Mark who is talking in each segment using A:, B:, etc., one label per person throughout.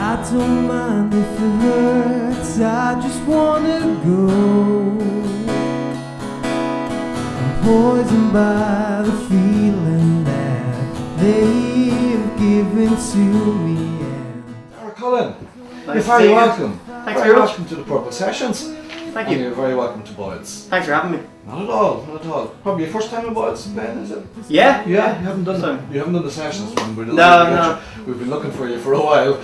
A: I don't mind if it hurts, I just wanna go. I'm poisoned by the feeling that they've given to me.
B: Darragh Cullen,
C: Nice
B: you're very welcome.
C: Thanks
B: very
C: very much.
B: welcome to the Purple Sessions.
C: Thank you.
B: And you're very welcome to Boyd's.
C: Thanks for having me.
B: Not at all, not at all. Probably your first time in Boyd's, Ben, is it?
C: Yeah?
B: You haven't done the sessions.
C: No.
B: We've been looking for you for a while,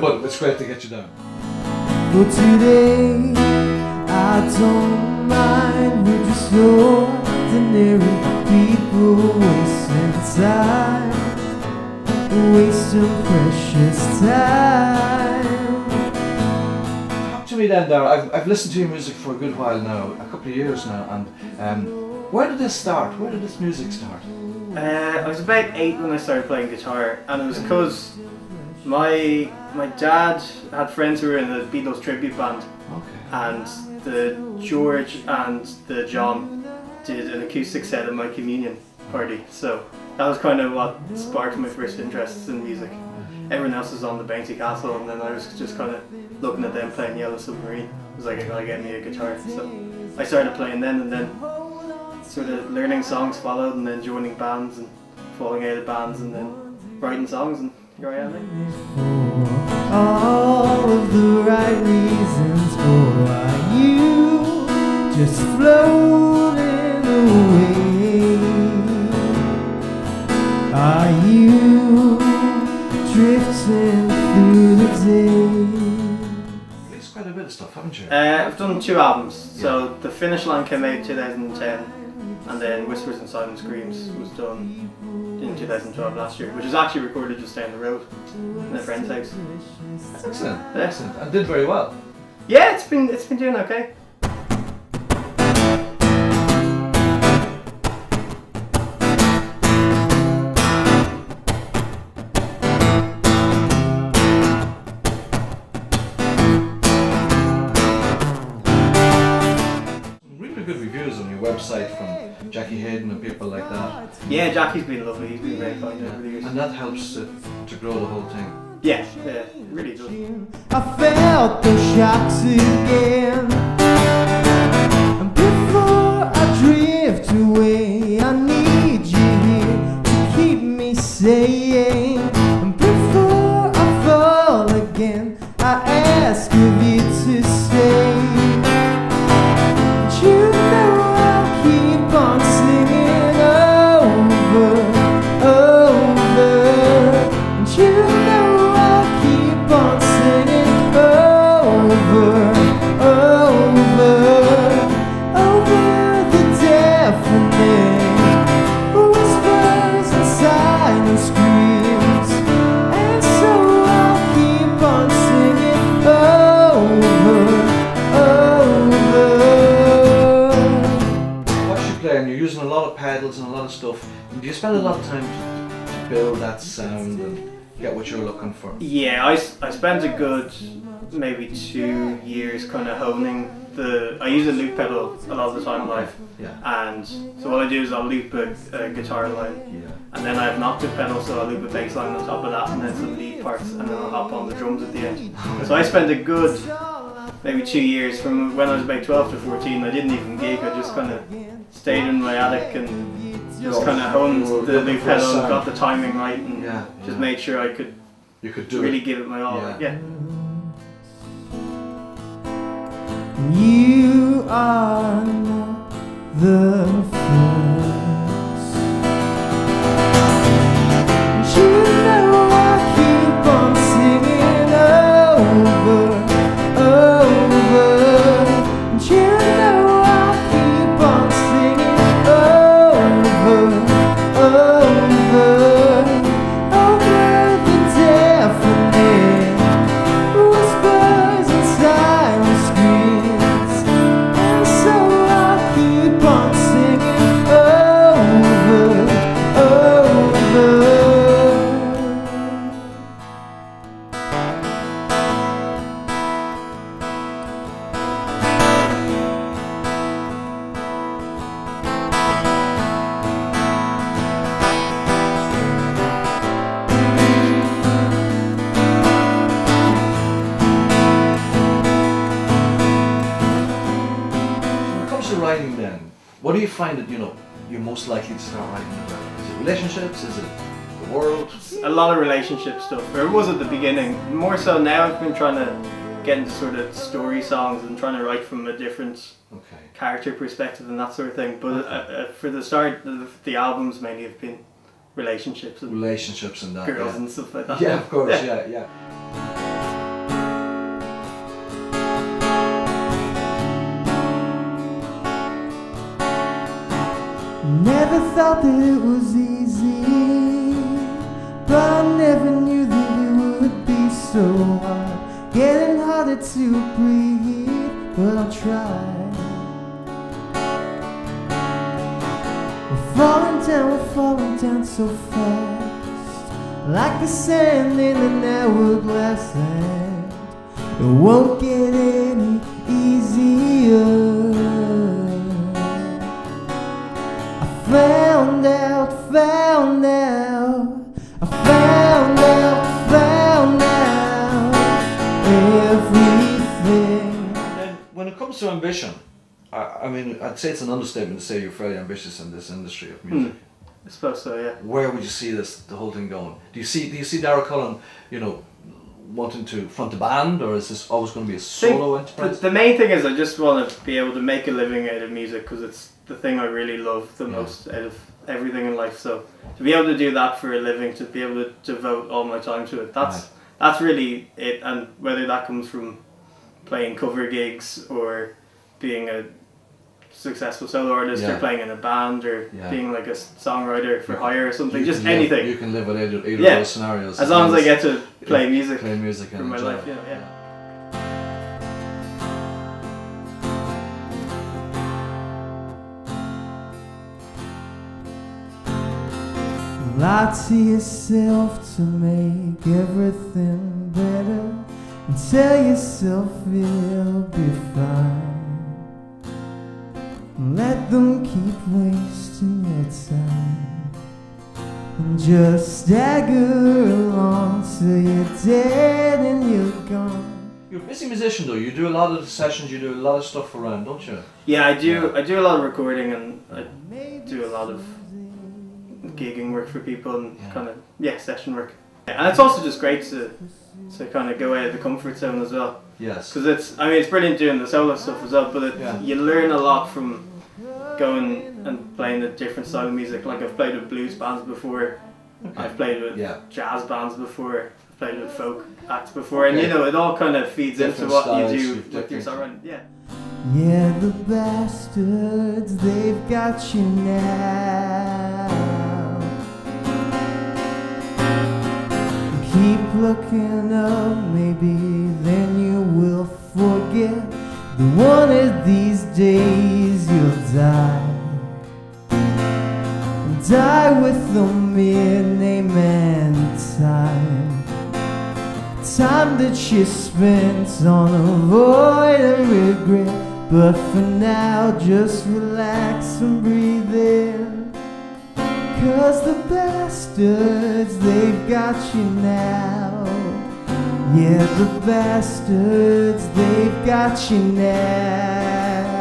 B: but it's great to get you down.
A: But today, I don't mind. We're just ordinary people wasting time, wasting precious time.
B: Talk to me then, Darragh. I've listened to your music for a good while now, a couple of years now, and where did this start? Where did this music start?
C: I was about 8 when I started playing guitar, and it was because my dad had friends who were in the Beatles tribute band, and the George and the John did an acoustic set at my communion party, so that was kind of what sparked my first interest in music. Everyone else was on the Bouncy Castle, and then I was just kind of looking at them playing Yellow Submarine. It was like, I gotta get me a guitar, so I started playing then, and then sort of learning songs followed, and then joining bands and falling out of bands, and then writing songs, and here I am now.
A: For all of the right reasons, or are you just floating away? Are you drifting through the day?
B: Released quite a bit of stuff, haven't you?
C: I've done 2 albums, so The Finish Line came out in 2010, and then Whispers and Silent Screams was done in 2012 last year, which was actually recorded just down the road in a friend's house.
B: Excellent, excellent, and did very well.
C: Yeah, it's been doing okay.
B: Really good reviews on your website from Jackie Hayden and people like that.
C: Yeah, Jackie's been lovely. He's been very kind over the years.
B: And that helps to grow the whole thing.
C: Yeah, really does.
A: I felt the shocks again, and before I drift away, I need you here to keep me sane. And before I fall again, I ask of you to stay. And you know I'll keep on singing over, over. And you know keep on singing over, over the deafening whispers and silent screams. And so I'll keep on singing over.
B: What you play, and you're using a lot of pedals and a lot of stuff. Do you spend a lot of time to build that sound and get what you're looking for?
C: Yeah, I spent a good maybe 2 years kind of honing I use a loop pedal a lot of the time live.
B: Yeah.
C: And so what I do is I'll loop a guitar line, and then I have an octave pedal, so I'll loop a bass line on top of that, and then some lead parts, and then I'll hop on the drums at the end. So I spent a good maybe 2 years from when I was about 12 to 14. I didn't even gig, I just kind of stayed in my attic and just kind of honed the loop pedal and got the timing right, and just made sure I could really give it my all. Yeah.
A: You are not the first. You know I keep on singing over, over. You know I keep on singing over, over the deafening whispers and silent screams. And so I'll keep on singing.
B: What do you find that you're most likely to start writing about? Is it relationships? Is it the world?
C: A lot of relationship stuff, or it was at the beginning. More so now I've been trying to get into sort of story songs and trying to write from a different character perspective and that sort of thing. But for the start, the albums mainly have been relationships and
B: that,
C: girls and stuff like that.
B: Yeah, of course, yeah.
A: Never thought that it was easy, but I never knew that it would be so hard. Getting harder to breathe, but I'll try. We're falling down so fast, like the sand in an hourglass land. It won't get any easier. Found out everything.
B: And when it comes to ambition, I mean, I'd say it's an understatement to say you're fairly ambitious in this industry of music.
C: I suppose so, yeah.
B: Where would you see the whole thing going? Do you see Darragh Cullen, wanting to front a band, or is this always going to be a solo enterprise?
C: The main thing is I just want to be able to make a living out of music, because it's the thing I really love the most out of everything in life. So to be able to do that for a living, to be able to devote all my time to it, that's really it. And whether that comes from playing cover gigs or being a successful solo artist or playing in a band or being like a songwriter for hire or something, just anything.
B: You can live with either of those scenarios.
C: As long as I get to play music
B: for
C: my life,
A: Lie to yourself to make everything better, and tell yourself it'll be fine. Let them keep wasting your time, and just stagger along till you're dead and you're gone.
B: You're a busy musician though. You do a lot of sessions. You do a lot of stuff around, don't you?
C: Yeah, I do. I do a lot of recording, and I do a lot of gigging work for people and kind of session work. And it's also just great to kind of go out of the comfort zone as well.
B: Yes.
C: Because it's brilliant doing the solo stuff as well, but you learn a lot from going and playing a different style of music. Like I've played with blues bands before, I've played with jazz bands before, I've played with folk acts before, and it all kind of feeds into what you do with your songwriting.
A: Yeah, the bastards, they've got you now. Keep looking up, maybe then you will forget that one of these days you'll die. Die with the midnight man time. Time that you spent on avoiding regret. But for now, just relax and breathe in. 'Cause the bastards, they've got you now. Yeah, the bastards, they've got you now.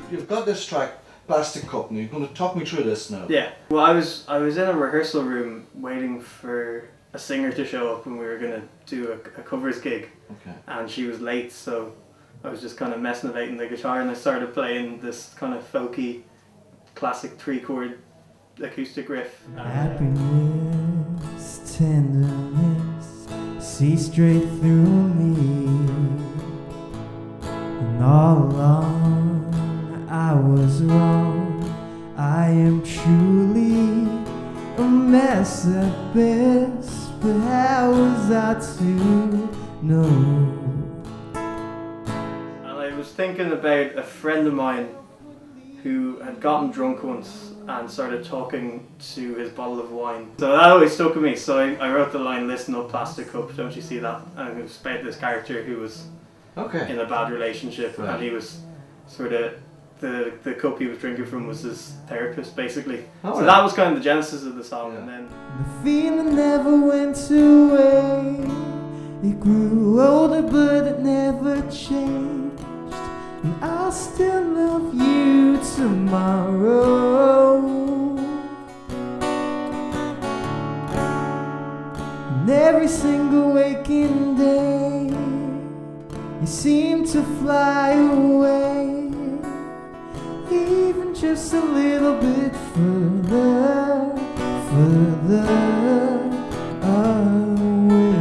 B: You've got this track, Plastic Cup, and you're going to talk me through this now.
C: Yeah, well I was in a rehearsal room waiting for a singer to show up, and we were going to do a covers gig.
B: Okay. And
C: she was late, so I was just kind of messing about in the guitar, and I started playing this kind of folky, classic 3-chord acoustic riff.
A: Happiness, tenderness, see straight through me. And all along I was wrong. I am truly a mess at best, but how was I to know?
C: I was thinking about a friend of mine who had gotten drunk once and started talking to his bottle of wine. So that always stuck with me, so I wrote the line, "Listen up, plastic cup, don't you see that?" And it was about this character who was in a bad relationship, and he was sort of, the cup he was drinking from was his therapist, basically. That was kind of the genesis of the song. And then
A: the feeling never went away. It grew older, but it never changed. And I'll still love you tomorrow. And every single waking day, you seem to fly away, even just a little bit further, further away.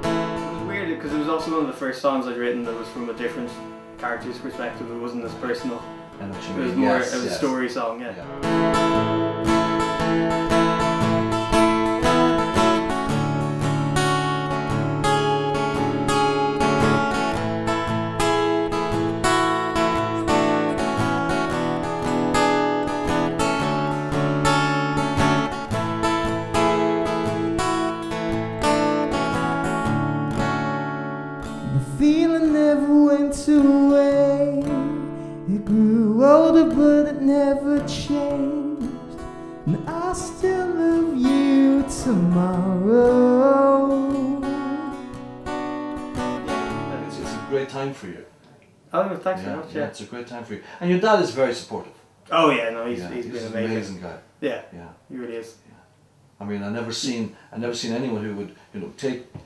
C: It was weird because it was also one of the first songs I'd written that was from a different character's perspective. It wasn't as personal.
B: I know what you
C: It was
B: mean.
C: more
B: Yes,
C: of a
B: yes.
C: story song, yeah.
A: The feeling never went away. It grew older, but it never changed. And I still love you tomorrow.
B: It's a great time for you.
C: Oh, thanks very much, yeah.
B: It's a great time for you. And your dad is very supportive.
C: Oh yeah, no, he's
B: Yeah,
C: been
B: an
C: amazing.
B: amazing guy.
C: Yeah,
B: Yeah.
C: he really is.
B: I mean, I never seen anyone who would,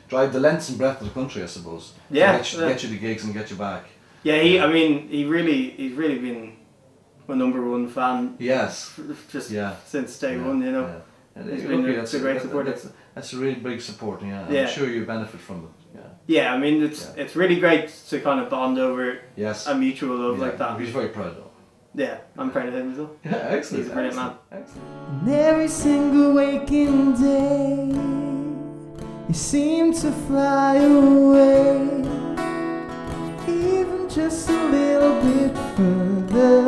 B: drive the lengths and breadth of the country, I suppose.
C: Yeah,
B: To
C: yeah.
B: get you the gigs and get you back.
C: Yeah, he's really been my number one fan.
B: Yes.
C: Just
B: Yeah.
C: since day
B: Yeah,
C: one, you know.
B: yeah. And
C: He's
B: look,
C: been
B: that's
C: a great supporter.
B: That's a really big support, yeah.
C: Yeah.
B: I'm sure you benefit from it. Yeah.
C: Yeah, I mean it's really great to kind of bond over
B: Yes.
C: a mutual love like that.
B: He's very proud of.
C: Yeah, I'm proud of him as well.
B: Yeah, excellent.
C: He's a brilliant man.
B: Excellent.
A: And every single waking day, you seem to fly away, even just a little bit further.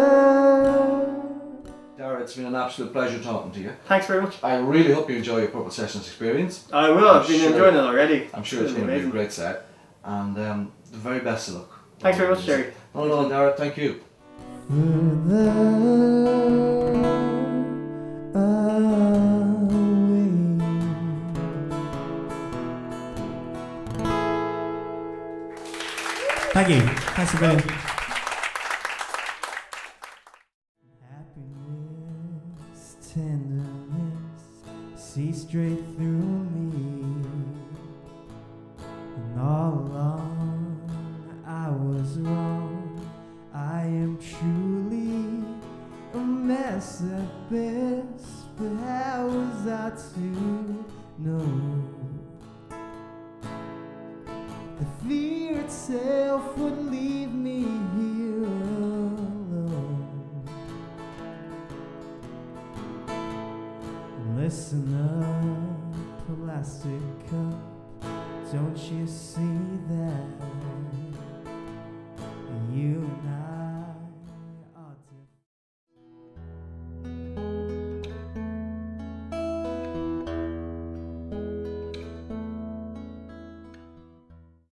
B: Darragh, it's been an absolute pleasure talking to you.
C: Thanks very much.
B: I really hope you enjoy your Purple Sessions experience.
C: I will. I've been enjoying it already.
B: I'm sure it's going to be a
C: amazing.
B: great set. And the very best of luck.
C: Thanks very much, Jerry.
B: No, Darragh, thank you.
A: Further away.
D: Thank you. Thanks for being.
A: Happiness, tenderness, see straight through me. And all along I was wrong. I am truly a mess at best, but how was I to know? The fear itself would leave me here alone. Listen up, plastic cup, don't you see that